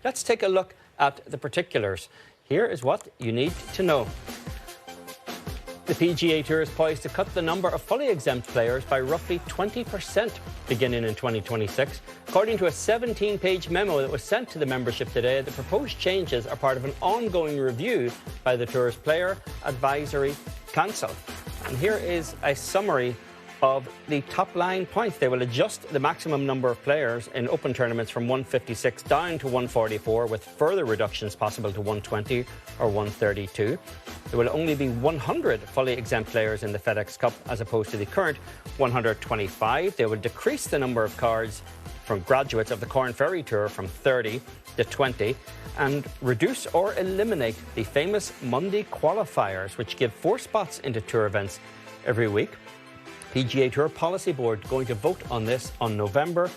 Let's take a look at the particulars. Here is what you need to know. The PGA Tour is poised to cut the number of fully exempt players by roughly 20% beginning in 2026. According to a 17-page memo that was sent to the membership today, the proposed changes are part of an ongoing review by the Tour's Player Advisory Council. And here is a summary of the top line points. They will adjust the maximum number of players in open tournaments from 156 down to 144, with further reductions possible to 120 or 132. There will only be 100 fully exempt players in the FedEx Cup as opposed to the current 125. They will decrease the number of cards from graduates of the Corn Ferry Tour from 30 to 20 and reduce or eliminate the famous Monday qualifiers, which give 4 spots into tour events every week. PGA Tour Policy Board going to vote on this on November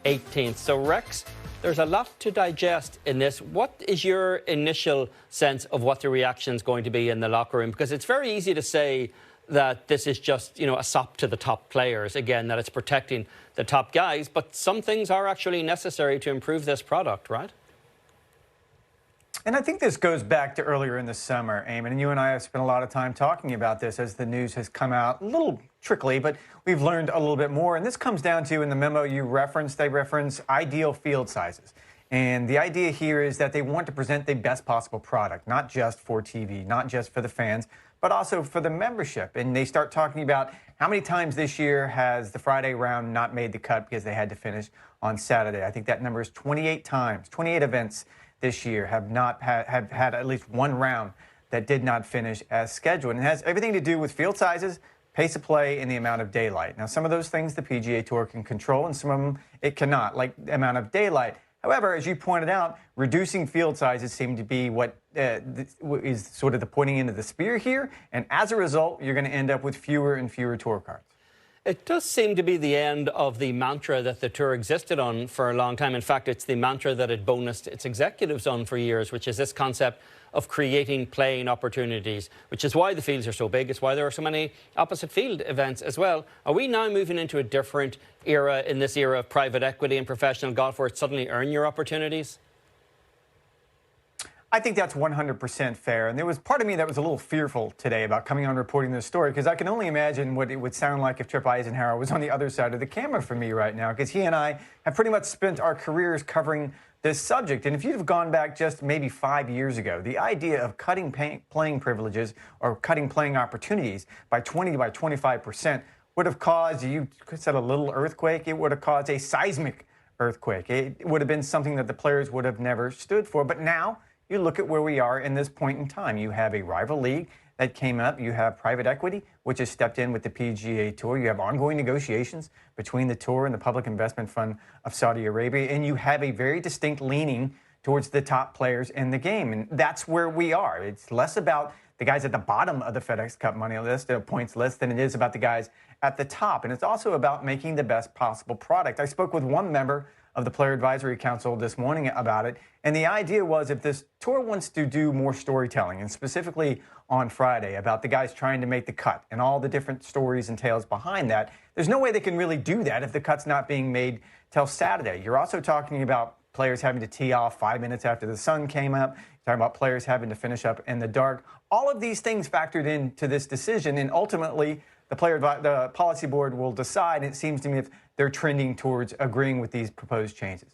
18th. So, Rex, there's a lot to digest in this. What is your initial sense of what the reaction is going to be in the locker room? Because it's very easy to say that this is just, a sop to the top players, again, that it's protecting the top guys, but some things are actually necessary to improve this product, right? And I think this goes back to earlier in the summer, Eamon, and you and I have spent a lot of time talking about this as the news has come out a little trickly, but we've learned a little bit more. And this comes down to, in the memo you referenced, they reference ideal field sizes. And the idea here is that they want to present the best possible product, not just for TV, not just for the fans, but also for the membership. And they start talking about how many times this year has the Friday round not made the cut because they had to finish on Saturday. I think that number is 28 times, 28 events this year have had at least one round that did not finish as scheduled. And it has everything to do with field sizes, pace of play, and the amount of daylight. Now, some of those things the PGA Tour can control, and some of them it cannot, like the amount of daylight. However, as you pointed out, reducing field sizes seem to be what is sort of the pointing into the spear here. And as a result, you're going to end up with fewer and fewer tour cards. It does seem to be the end of the mantra that the Tour existed on for a long time. In fact, it's the mantra that it bonused its executives on for years, which is this concept of creating playing opportunities, which is why the fields are so big. It's why there are so many opposite field events as well. Are we now moving into a different era, in this era of private equity and professional golf, where it's suddenly earn your opportunities? I think that's 100% fair. And there was part of me that was a little fearful today about coming on reporting this story, because I can only imagine what it would sound like if Trip Eisenhower was on the other side of the camera for me right now, because he and I have pretty much spent our careers covering this subject. And if you'd have gone back just maybe 5 years ago, the idea of cutting playing privileges or cutting playing opportunities by 20 to 25% would have caused, you said, a little earthquake. It would have caused a seismic earthquake. It would have been something that the players would have never stood for. But now, you look at where we are in this point in time. You have a rival league that came up. You have private equity, which has stepped in with the PGA Tour. You have ongoing negotiations between the Tour and the Public Investment Fund of Saudi Arabia. And you have a very distinct leaning towards the top players in the game. And that's where we are. It's less about the guys at the bottom of the FedEx Cup money list, the points list, than it is about the guys at the top. And it's also about making the best possible product. I spoke with one member of the Player Advisory Council this morning about it. And the idea was, if this tour wants to do more storytelling, and specifically on Friday about the guys trying to make the cut and all the different stories and tales behind that, there's no way they can really do that if the cut's not being made till Saturday. You're also talking about players having to tee off 5 minutes after the sun came up. You're talking about players having to finish up in the dark. All of these things factored into this decision, and ultimately the policy board will decide. It seems to me if they're trending towards agreeing with these proposed changes.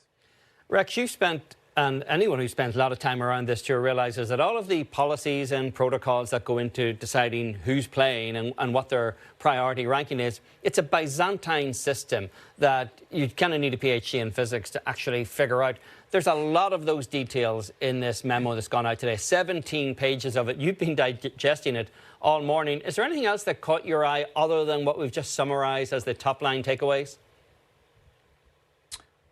Rex, you spent, and anyone who spends a lot of time around this tour realizes that all of the policies and protocols that go into deciding who's playing and what their priority ranking is, it's a Byzantine system that you kind of need a PhD in physics to actually figure out. There's a lot of those details in this memo that's gone out today, 17 pages of it. You've been digesting it all morning. Is there anything else that caught your eye other than what we've just summarized as the top line takeaways?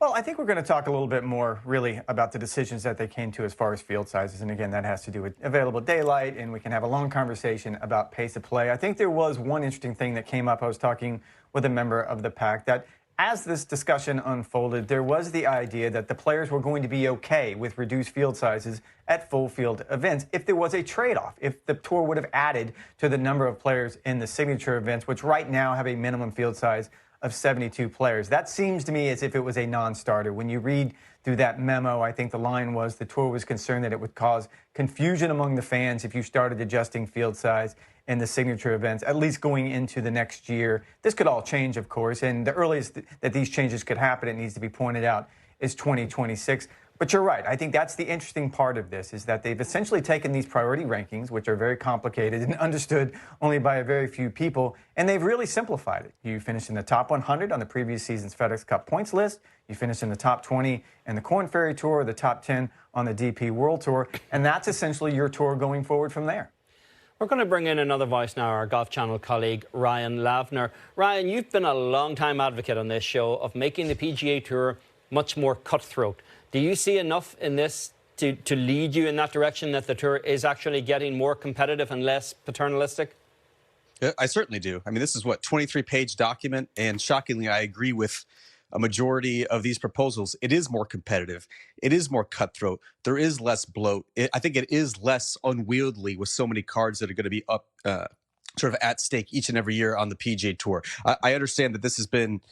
Well, I think we're going to talk a little bit more, really, about the decisions that they came to as far as field sizes. And again, that has to do with available daylight, and we can have a long conversation about pace of play. I think there was one interesting thing that came up. I was talking with a member of the pack that as this discussion unfolded, there was the idea that the players were going to be okay with reduced field sizes at full field events if there was a trade-off, if the tour would have added to the number of players in the signature events, which right now have a minimum field size of 72 players. That seems to me as if it was a non-starter. When you read through that memo. I think the line was the tour was concerned that it would cause confusion among the fans if you started adjusting field size in the signature events, at least going into the next year. This could all change, of course, and the earliest that these changes could happen, it needs to be pointed out, is 2026. But you're right. I think that's the interesting part of this, is that they've essentially taken these priority rankings, which are very complicated and understood only by a very few people, and they've really simplified it. You finish in the top 100 on the previous season's FedEx Cup points list. You finish in the top 20 in the Korn Ferry Tour, or the top 10 on the DP World Tour, and that's essentially your tour going forward from there. We're going to bring in another voice now, our Golf Channel colleague, Ryan Lavner. Ryan, you've been a long-time advocate on this show of making the PGA Tour much more cutthroat. Do you see enough in this to lead you in that direction, that the Tour is actually getting more competitive and less paternalistic? Yeah, I certainly do. I mean, this is what, 23-page document, and shockingly, I agree with a majority of these proposals. It is more competitive. It is more cutthroat. There is less bloat. I think it is less unwieldy with so many cards that are going to be up sort of at stake each and every year on the PGA Tour. I understand that this has been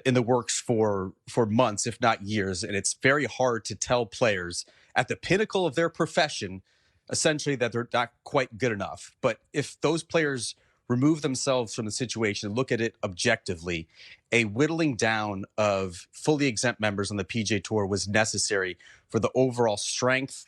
in the works for months, if not years, and it's very hard to tell players at the pinnacle of their profession, essentially, that they're not quite good enough. But if those players remove themselves from the situation and look at it objectively, a whittling down of fully exempt members on the PGA Tour was necessary for the overall strength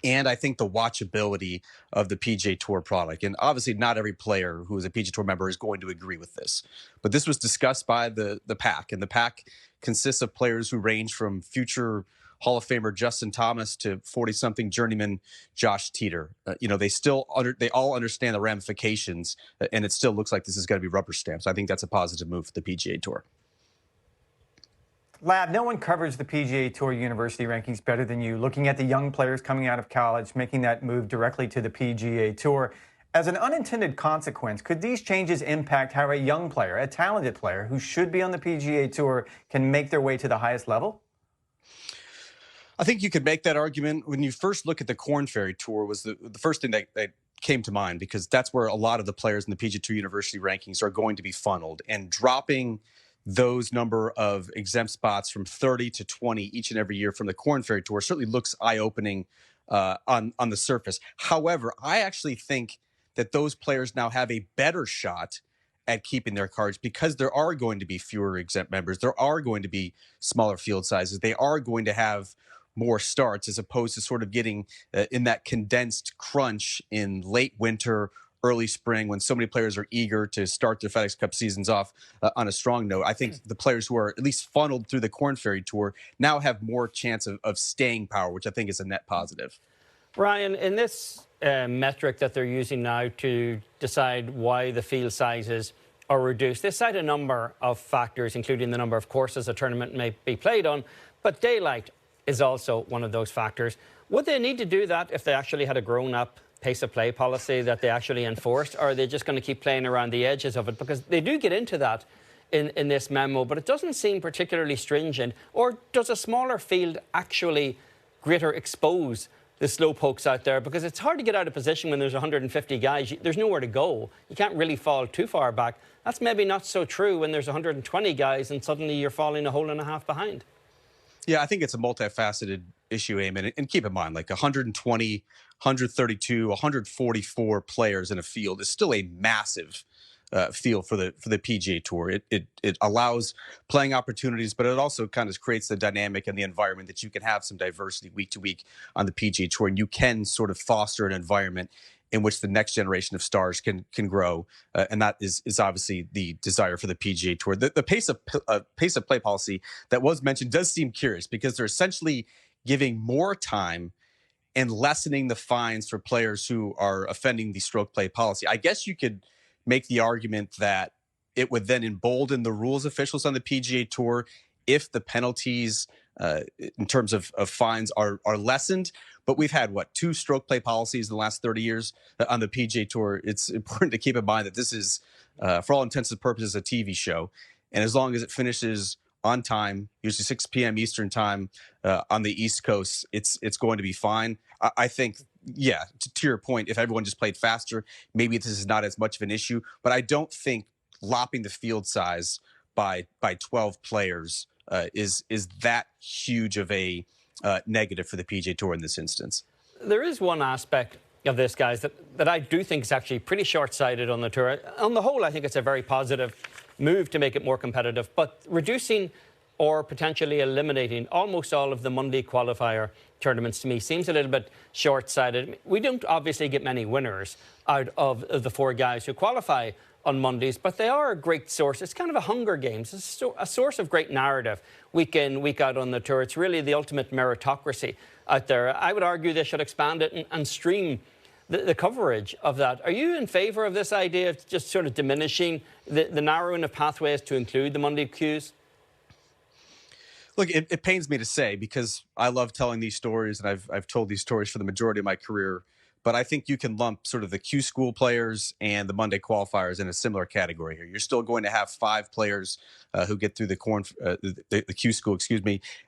and I think the watchability of the PGA Tour product. And obviously not every player who is a PGA Tour member is going to agree with this. But this was discussed by the PAC, and the PAC consists of players who range from future Hall of Famer Justin Thomas to 40-something journeyman Josh Teeter. They all understand the ramifications, and it still looks like this is going to be rubber stamped. So I think that's a positive move for the PGA Tour. Lab, no one covers the PGA Tour university rankings better than you, looking at the young players coming out of college, making that move directly to the PGA Tour. As an unintended consequence, could these changes impact how a young player, a talented player who should be on the PGA Tour, can make their way to the highest level? I think you could make that argument. When you first look at the Korn Ferry Tour, was the first thing that came to mind, because that's where a lot of the players in the PGA Tour university rankings are going to be funneled, and dropping those number of exempt spots from 30 to 20 each and every year from the Korn Ferry Tour certainly looks eye-opening on the surface. However, I actually think that those players now have a better shot at keeping their cards, because there are going to be fewer exempt members. There are going to be smaller field sizes. They are going to have more starts, as opposed to sort of getting in that condensed crunch in late winter, early spring, when so many players are eager to start their FedEx Cup seasons off on a strong note. I think the players who are at least funneled through the Korn Ferry Tour now have more chance of staying power, which I think is a net positive. Ryan, in this metric that they're using now to decide why the field sizes are reduced, they cite a number of factors, including the number of courses a tournament may be played on, but daylight is also one of those factors. Would they need to do that if they actually had a grown-up pace of play policy that they actually enforced, or are they just going to keep playing around the edges of it? Because they do get into that in this memo, but it doesn't seem particularly stringent. Or does a smaller field actually greater expose the slow pokes out there? Because it's hard to get out of position when there's 150 guys. There's nowhere to go. You can't really fall too far back. That's maybe not so true when there's 120 guys and suddenly you're falling a hole and a half behind. Yeah, I think it's a multifaceted issue, Eamon. And keep in mind, like 120, 132, 144 players in a field is still a massive field for the PGA Tour. It allows playing opportunities, but it also kind of creates the dynamic and the environment that you can have some diversity week to week on the PGA Tour, and you can sort of foster an environment in which the next generation of stars can grow, and that is obviously the desire for the PGA Tour. The pace of play policy that was mentioned does seem curious, because they're essentially giving more time and lessening the fines for players who are offending the stroke play policy. I guess you could make the argument that it would then embolden the rules officials on the PGA Tour if the penalties in terms of fines are lessened. But we've had, 2 stroke play policies in the last 30 years on the PGA Tour. It's important to keep in mind that this is, for all intents and purposes, a TV show. And as long as it finishes on time, usually 6 p.m. Eastern time on the East Coast, it's going to be fine. I think, yeah, to your point, if everyone just played faster, maybe this is not as much of an issue. But I don't think lopping the field size by 12 players is that huge of a negative for the PGA Tour in this instance. There is one aspect of this, guys, that I do think is actually pretty short-sighted on the tour. On the whole, I think it's a very positive move to make it more competitive, but reducing or potentially eliminating almost all of the Monday qualifier tournaments to me seems a little bit short-sighted. We don't obviously get many winners out of the 4 guys who qualify on Mondays, but they are a great source. It's kind of a Hunger Games. It's a source of great narrative week in, week out on the tour. It's really the ultimate meritocracy out there. I would argue they should expand it and stream the coverage of that. Are you in favour of this idea of just sort of diminishing the narrowing of pathways to include the Monday cues? Look, it pains me to say, because I love telling these stories, and I've told these stories for the majority of my career. But I think you can lump sort of the Q school players and the Monday qualifiers in a similar category here. You're still going to have 5 players who get through the Q school,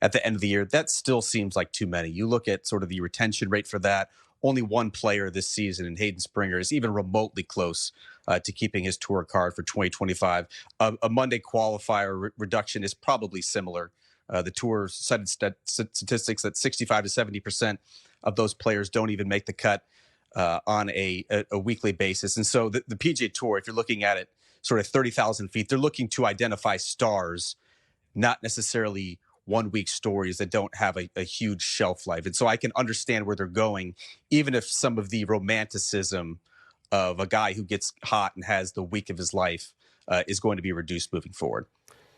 at the end of the year. That still seems like too many. You look at sort of the retention rate for that. Only 1 player this season, in Hayden Springer, is even remotely close to keeping his tour card for 2025. A Monday qualifier reduction is probably similar. The tour cited statistics that 65 to 70% of those players don't even make the cut on a weekly basis. And so the PGA Tour, if you're looking at it sort of 30,000 feet, they're looking to identify stars, not necessarily 1 week stories that don't have a huge shelf life. And so I can understand where they're going, even if some of the romanticism of a guy who gets hot and has the week of his life is going to be reduced moving forward.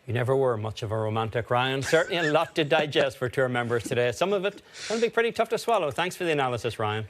You never were much of a romantic, Ryan. Certainly a lot to digest for tour members today. Some of it going to be pretty tough to swallow. Thanks for the analysis, Ryan.